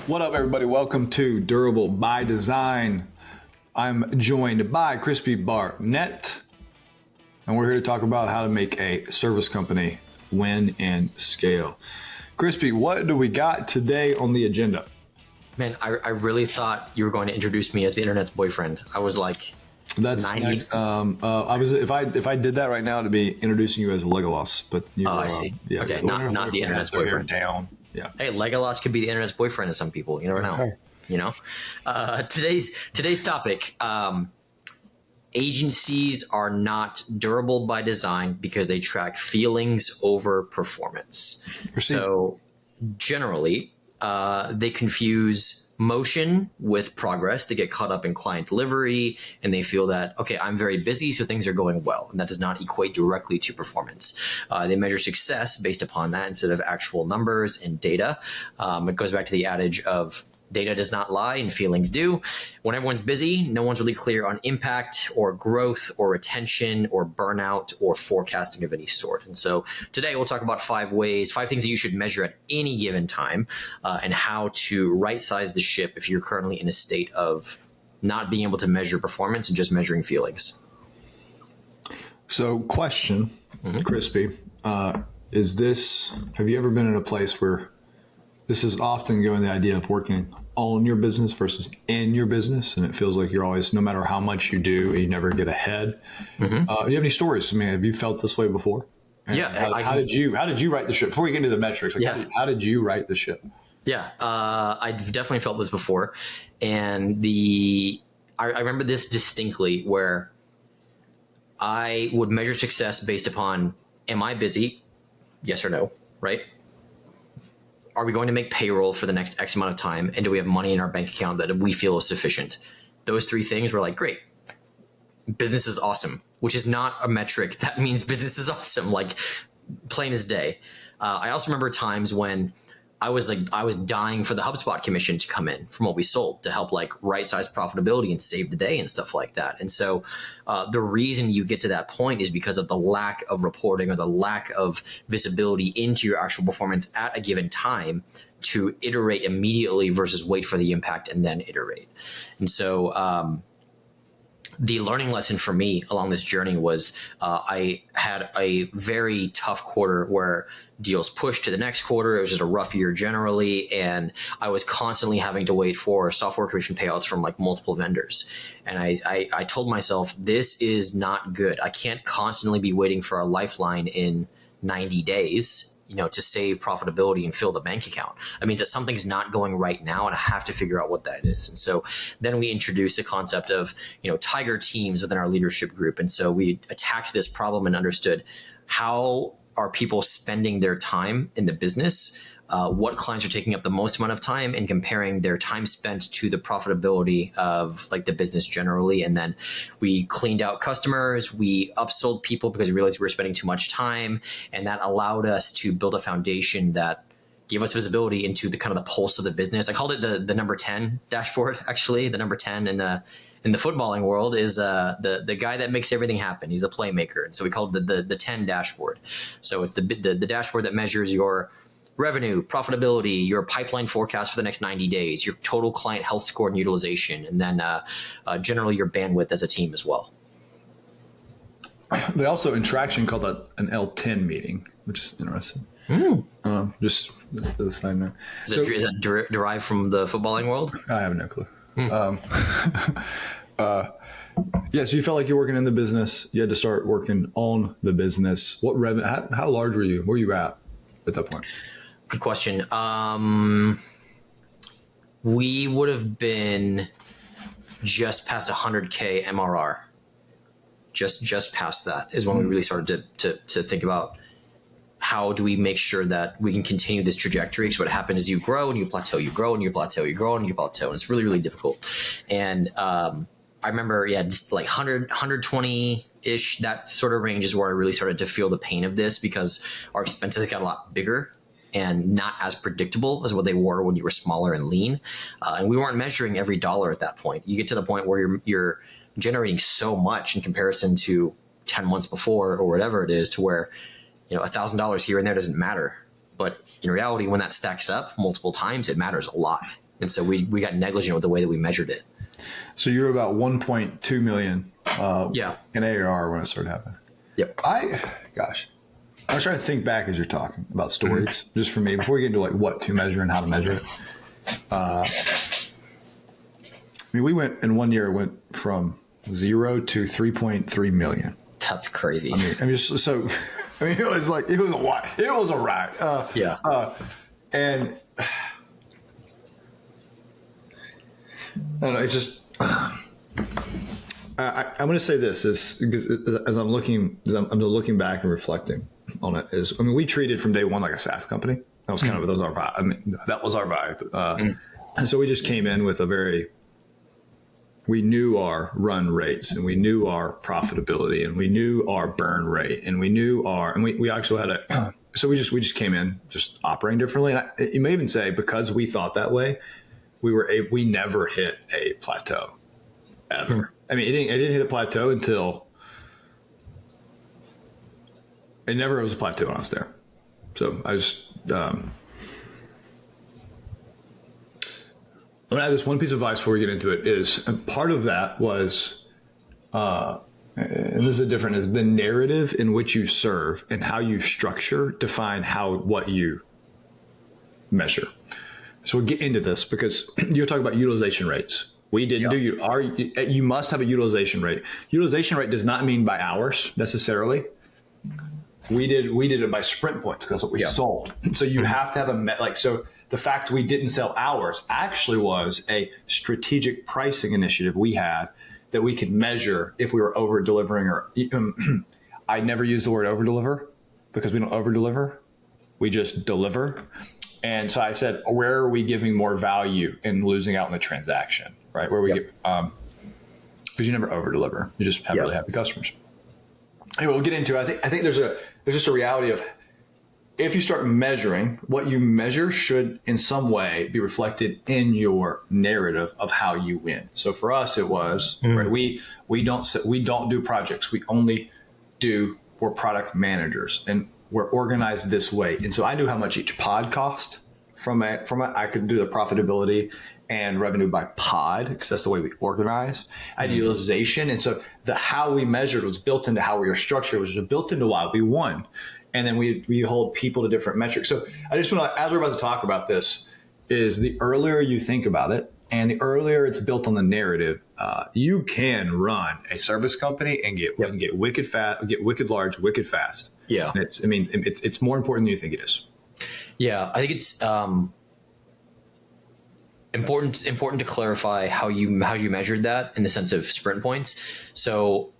What up, everybody? Welcome to Durable by Design. I'm joined by Crispy Barnett, and we're here to talk about how to make a service company win and scale. Crispy, what do we got today on the agenda? Man, I really thought you were going to introduce me as the internet's boyfriend. I was like, that's 90. Next. If I did that right now, to be introducing you as Legolas, but I see. Okay, not the internet's boyfriend. Down. Yeah. Hey, Legolas could be the internet's boyfriend to some people. You never know. Okay. You know, today's topic. Agencies are not durable by design because they track feelings over performance. So generally, they confuse motion with progress. They get caught up in client delivery and they feel that, okay, I'm very busy, so things are going well. And that does not equate directly to performance. They measure success based upon that instead of actual numbers and data. It goes back to the adage of data does not lie and feelings do. When everyone's busy, no one's really clear on impact or growth or retention or burnout or forecasting of any sort. And so today we'll talk about five things that you should measure at any given time and how to right size the ship if you're currently in a state of not being able to measure performance and just measuring feelings. So question, Crispy, have you ever been in a place where this is often going the idea of working on your business versus in your business, and it feels like you're always, no matter how much you do, you never get ahead. Do you have any stories? I mean, have you felt this way before? And yeah. How did you right the ship? Before we get into the metrics, how did you right the ship? Yeah, I've definitely felt this before, and I remember this distinctly where I would measure success based upon, am I busy? Yes or no, right? Are we going to make payroll for the next X amount of time? And do we have money in our bank account that we feel is sufficient? Those three things were like, great. Business is awesome, which is not a metric. That means business is awesome, like plain as day. I also remember times when I was dying for the HubSpot commission to come in from what we sold to help like right size profitability and save the day and stuff like that. And so the reason you get to that point is because of the lack of reporting or the lack of visibility into your actual performance at a given time to iterate immediately versus wait for the impact and then iterate. And so the learning lesson for me along this journey was I had a very tough quarter where deals pushed to the next quarter. It was just a rough year generally. And I was constantly having to wait for software commission payouts from like multiple vendors. And I told myself, this is not good. I can't constantly be waiting for a lifeline in 90 days, to save profitability and fill the bank account. That means that something's not going right now and I have to figure out what that is. And so then we introduced the concept of, tiger teams within our leadership group. And so we attacked this problem and understood how are people spending their time in the business, what clients are taking up the most amount of time, and comparing their time spent to the profitability of like the business generally. And then we cleaned out customers, we upsold people because we realized we were spending too much time, and that allowed us to build a foundation that gave us visibility into the kind of the pulse of the business. I called it the number 10 dashboard. Actually, the number 10 in the footballing world is the guy that makes everything happen. He's a playmaker. And so we called it the 10 dashboard. So it's the dashboard that measures your revenue, profitability, your pipeline forecast for the next 90 days, your total client health score and utilization, and then generally your bandwidth as a team as well. They also in Traction call that an L10 meeting, which is interesting. Just the side note. Is that derived from the footballing world? I have no clue. So you felt like you're working in the business. You had to start working on the business. What revenue? How large were you? Where were you at that point? Good question. We would have been just past 100K MRR. Just past that is when we really started to think about how do we make sure that we can continue this trajectory? Because what happens is you grow and you plateau, you grow and you plateau, you grow and you plateau. And it's really, really difficult. And I remember, just like 100, 120-ish, that sort of range is where I really started to feel the pain of this because our expenses got a lot bigger and not as predictable as what they were when you were smaller and lean. And we weren't measuring every dollar at that point. You get to the point where you're generating so much in comparison to 10 months before or whatever it is to where $1,000 here and there doesn't matter. But in reality, when that stacks up multiple times, it matters a lot. And so we got negligent with the way that we measured it. So you were about 1.2 million in ARR when it started happening. Yep. I was trying to think back as you're talking about stories, just for me, before we get into like what to measure and how to measure it. We went in 1 year, went from 0 to 3.3 million. That's crazy. It was a lot. It was a ride. And I don't know. It's just, I'm going to say this is because as I'm looking back and reflecting on it we treated from day one like a SaaS company. That was that was our vibe. That was our vibe. And so we just came in with we knew our run rates and we knew our profitability and we knew our burn rate and we knew we actually had so we just came in just operating differently. And you may even say because we thought that way, we never hit a plateau ever. It didn't hit a plateau until it never was a plateau when I was there. So I just, I'm going to add this one piece of advice before we get into it is part of that was, and this is different, is the narrative in which you serve and how you structure define what you measure. So we'll get into this because you're talking about utilization rates. We didn't you must have a utilization rate. Utilization rate does not mean by hours necessarily. We did it by sprint points because that's what we sold. So you have to have so the fact we didn't sell hours actually was a strategic pricing initiative we had that we could measure if we were over delivering or I never use the word over deliver because we don't over deliver. We just deliver. And so I said, where are we giving more value and losing out in the transaction, right? Where we get, because you never over deliver. You just have really happy customers. Anyway, we'll get into it. I think there's just a reality of if you start measuring, what you measure should in some way be reflected in your narrative of how you win. So for us, it was, right, we don't do projects. We're product managers and we're organized this way. And so I knew how much each pod cost I could do the profitability and revenue by pod because that's the way we organized. I had utilization. And so how we measured was built into how we were structured, which was built into why we won. And then we hold people to different metrics. So I just want to, as we're about to talk about this, is the earlier you think about it and the earlier it's built on the narrative, you can run a service company and get wicked fast, get wicked large, wicked fast. Yeah. And it's more important than you think it is. Yeah. I think it's important to clarify how you measured that in the sense of sprint points. So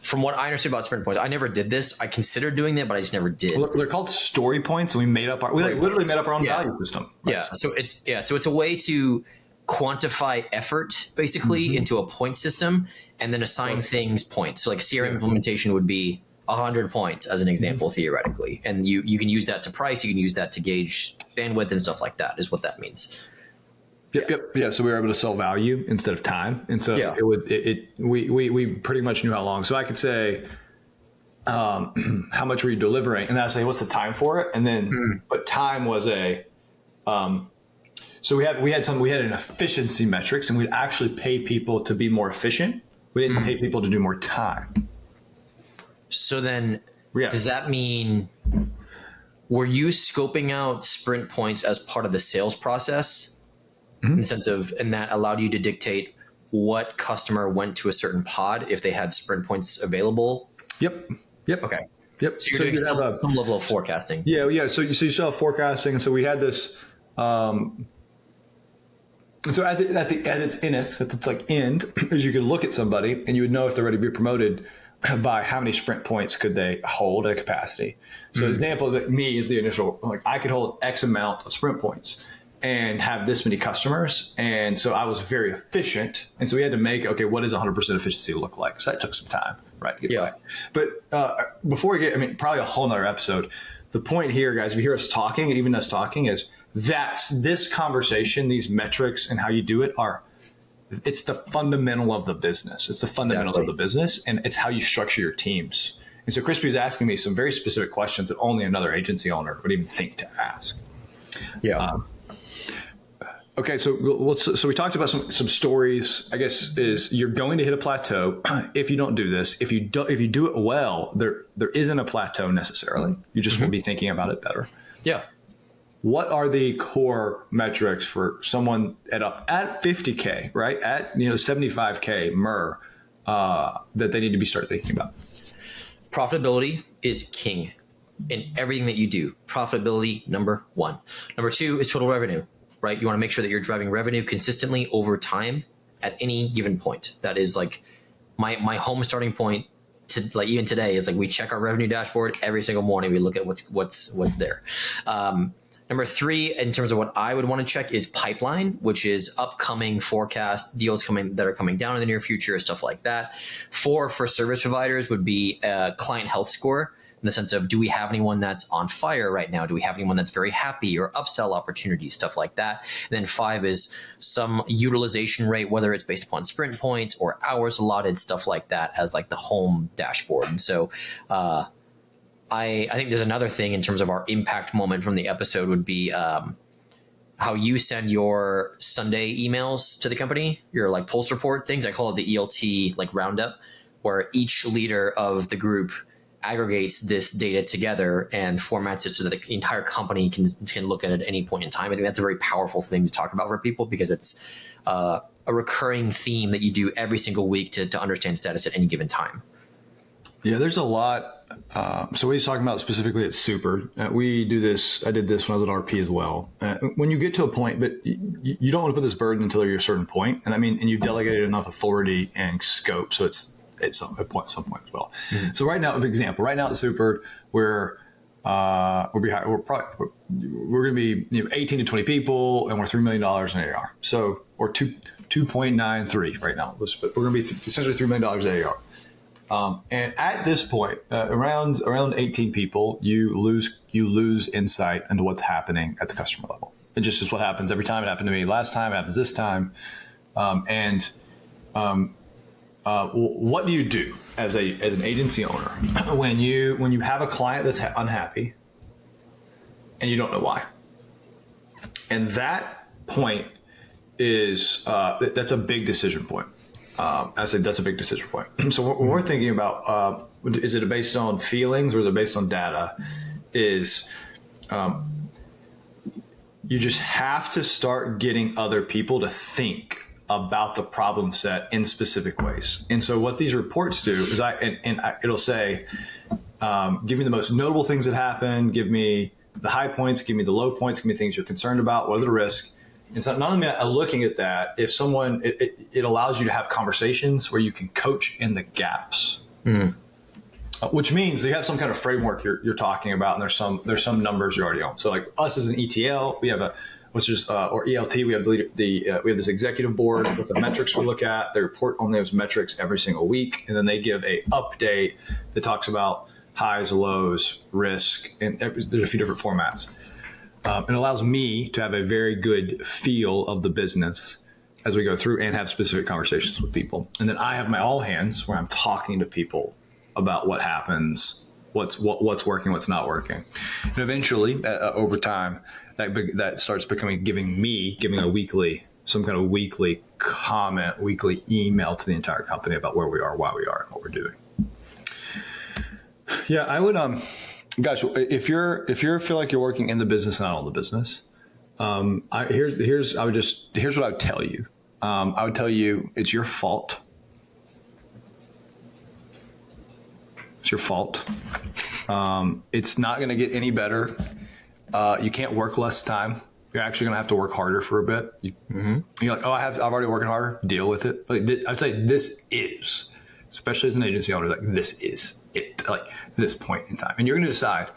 from what I understand about sprint points, I never did this. I considered doing that, but I just never did. Well, they're called story points, and we literally made up our own value system. Right? So it's a way to quantify effort basically into a point system and then assign things points. So like CRM implementation would be 100 points as an example, theoretically. And you can use that to price, you can use that to gauge bandwidth and stuff like that is what that means. Yeah. So we were able to sell value instead of time. And so we pretty much knew how long. So I could say, how much were you delivering? And then I say, what's the time for it? And then, but time was so we had an efficiency metrics and we'd actually pay people to be more efficient. We didn't pay people to do more time. So then does that mean, were you scoping out sprint points as part of the sales process? In the sense of, and that allowed you to dictate what customer went to a certain pod if they had sprint points available? Yep. Okay. Yep. So you're doing some level of forecasting. Yeah. So you saw forecasting. And so we had this, so at its zenith, at its like end, is you could look at somebody and you would know if they're ready to be promoted by how many sprint points could they hold at capacity. So example that me is the initial, like I could hold X amount of sprint points and have this many customers. And so I was very efficient. And so we had to make, what does 100% efficiency look like? So that took some time, right? To get by. But before we get, probably a whole nother episode. The point here, guys, if you hear us talking, even us talking, is that's this conversation, these metrics and how you do it it's the fundamental of the business. It's the fundamentals of the business and it's how you structure your teams. And so Crispy was asking me some very specific questions that only another agency owner would even think to ask. Okay, so we talked about some stories. I guess is you're going to hit a plateau if you don't do this. If you do it well, there isn't a plateau necessarily. You just will be thinking about it better. Yeah. What are the core metrics for someone at 50K, right? At 75K MER that they need to start thinking about? Profitability is king in everything that you do. Profitability, number one. Number two is total revenue. Right? You want to make sure that you're driving revenue consistently over time at any given point. That is like my home starting point to like even today is like we check our revenue dashboard every single morning. We look at what's there. Number three, in terms of what I would want to check is pipeline, which is upcoming forecast deals that are coming down in the near future, stuff like that. Four for service providers would be a client health score, in the sense of, do we have anyone that's on fire right now? Do we have anyone that's very happy, or upsell opportunities, stuff like that? And then five is some utilization rate, whether it's based upon sprint points or hours allotted, stuff like that, as like the home dashboard. And so I think there's another thing in terms of our impact moment from the episode would be how you send your Sunday emails to the company, your like pulse report things. I call it the ELT like roundup, where each leader of the group aggregates this data together and formats it so that the entire company can look at it at any point in time. I think that's a very powerful thing to talk about for people, because it's a recurring theme that you do every single week to understand status at any given time. Yeah, there's a lot. So what he's talking about specifically at Super, we do this. I did this when I was at RP as well. When you get to a point, but you don't want to put this burden until you're a certain point. And I mean, and you've delegated enough authority and scope. So it's at some point as well. Mm-hmm. So right now, for example, right now at Super, we're going to be 18 to 20 people, and we're $3 million in AR. So, or 2.93 right now. But we're going to be essentially $3 million in AR. And at this point, around 18 people, you lose insight into what's happening at the customer level. It just is what happens every time. It happened to me last time. It happens this time. What do you do as an agency owner when you have a client that's unhappy and you don't know why? And that point is that's a big decision point. I said that's a big decision point. So what we're thinking about, is it based on feelings or is it based on data? Is you just have to start getting other people to think about the problem set in specific ways. And so what these reports do is it'll say, give me the most notable things that happen, give me the high points, give me the low points, give me things you're concerned about, what are the risks. And so not only looking at that, if someone, it allows you to have conversations where you can coach in the gaps, which means you have some kind of framework you're talking about, and there's some numbers you're already on. So like us as an ETL, we have or ELT, we have we have this executive board with the metrics we look at. They report on those metrics every single week, and then they give a update that talks about highs, lows, risk, and there's a few different formats. It allows me to have a very good feel of the business as we go through and have specific conversations with people. And then I have my all hands where I'm talking to people about what happens, what's working, what's not working. And eventually, over time, that starts giving some kind of weekly comment, weekly email to the entire company about where we are, why we are, and what we're doing. Yeah, I would, guys, if you feel like you're working in the business, not on the business, here's what I would tell you. I would tell you it's your fault. It's your fault. It's not going to get any better. You can't work less time. You're actually going to have to work harder for a bit. You're like, I've already working harder. Deal with it. Like, I'd say this is, especially as an agency owner, like this is it. Like this point in time, and you're going to decide: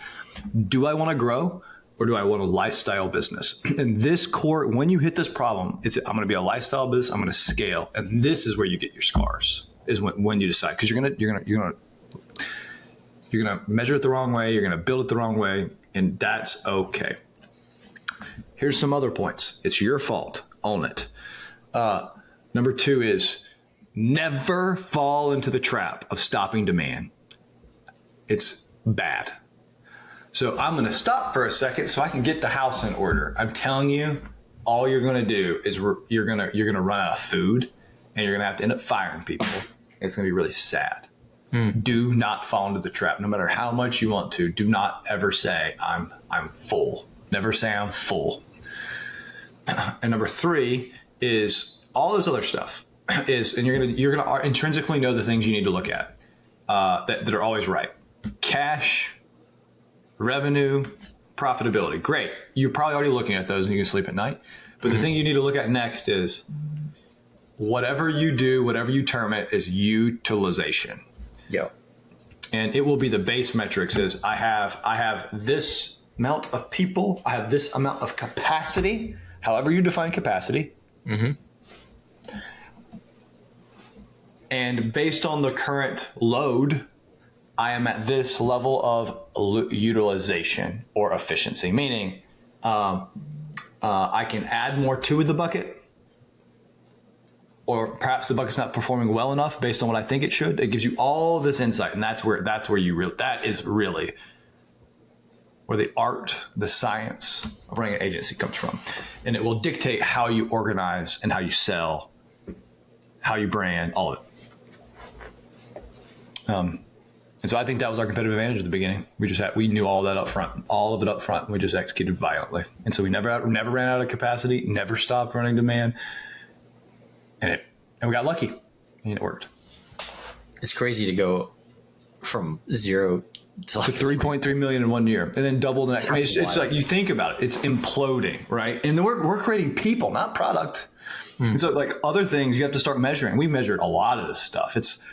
do I want to grow, or do I want a lifestyle business? And this core, when you hit this problem, I'm going to be a lifestyle business. I'm going to scale, and this is where you get your scars. Is when you decide, because you're gonna measure it the wrong way. You're going to build it the wrong way. And that's okay. Here's some other points. It's your fault. Own it. Number two is never fall into the trap of stopping demand. It's bad. So I'm going to stop for a second so I can get the house in order. I'm telling you, all you're going to do is you're going to run out of food, and you're going to have to end up firing people. It's going to be really sad. Do not fall into the trap. No matter how much you want to, do not ever say I'm full. Never say I'm full. And number 3 is all this other stuff is, and you're gonna intrinsically know the things you need to look at that are always right. Cash, revenue, profitability. Great. You're probably already looking at those and you can sleep at night. But the thing you need to look at next is whatever you do, whatever you term it, is utilization. Yeah. And it will be the base metrics is I have this amount of people, I have this amount of capacity, however you define capacity. And based on the current load, I am at this level of utilization or efficiency, meaning I can add more to the bucket, or perhaps the bucket's not performing well enough based on what I think it should. It gives you all this insight, and that is really where the art, the science of running an agency comes from. And it will dictate how you organize and how you sell, how you brand, all of it. And so I think that was our competitive advantage at the beginning. We knew all of it up front. We just executed violently. And so we never ran out of capacity, never stopped running demand. And we got lucky, and it worked. It's crazy to go from 0 to 3.3 million in 1 year, and then double the next. I mean, it's like you think about it, it's imploding, right? And we're creating people, not product. And so, like other things, you have to start measuring. We measured a lot of this stuff. It's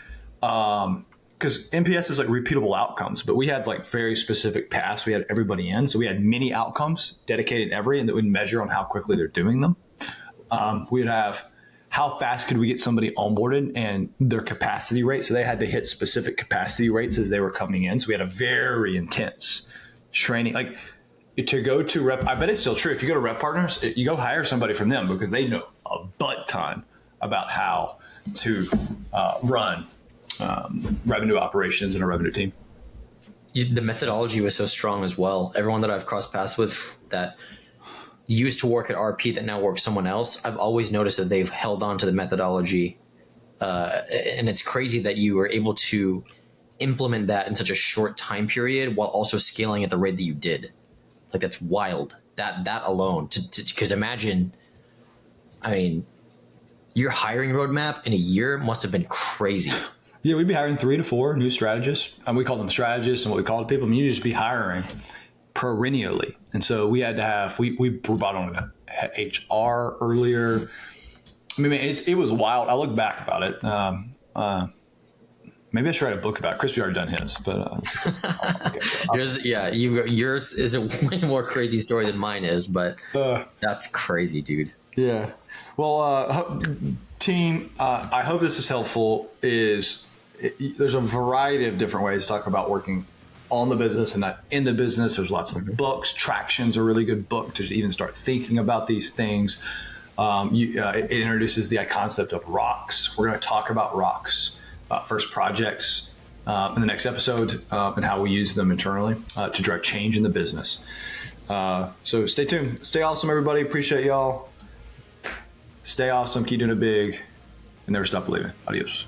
because NPS is like repeatable outcomes, but we had like very specific paths. We had everybody in, so we had many outcomes dedicated every, and that would measure on how quickly they're doing them. We'd have how fast could we get somebody onboarded and their capacity rate. So they had to hit specific capacity rates as they were coming in. So we had a very intense training. Like to go to rep, I bet it's still true. If you go to rep partners, you go hire somebody from them because they know a butt ton about how to run revenue operations in a revenue team. The methodology was so strong as well. Everyone that I've crossed paths with that used to work at RP that now works someone else, I've always noticed that they've held on to the methodology. And it's crazy that you were able to implement that in such a short time period while also scaling at the rate that you did. Like that's wild. That alone, because imagine, I mean, your hiring roadmap in a year must have been crazy. Yeah, we'd be hiring 3 to 4 new strategists. And we call them strategists, and what we call to people, I mean, you just be hiring perennially. And so we had to have, we brought on HR earlier. I mean, it was wild. I look back about it. Maybe I should write a book about it. Crispy already done his, but yours is a way more crazy story than mine is, but that's crazy, dude. Yeah. Well, team, I hope this is helpful. There's a variety of different ways to talk about working on the business and not in the business. There's lots of books. Traction's a really good book to even start thinking about these things. It introduces the concept of rocks. We're going to talk about rocks, first projects in the next episode, and how we use them internally to drive change in the business. So stay tuned. Stay awesome, everybody. Appreciate y'all. Stay awesome. Keep doing it big and never stop believing. Adios.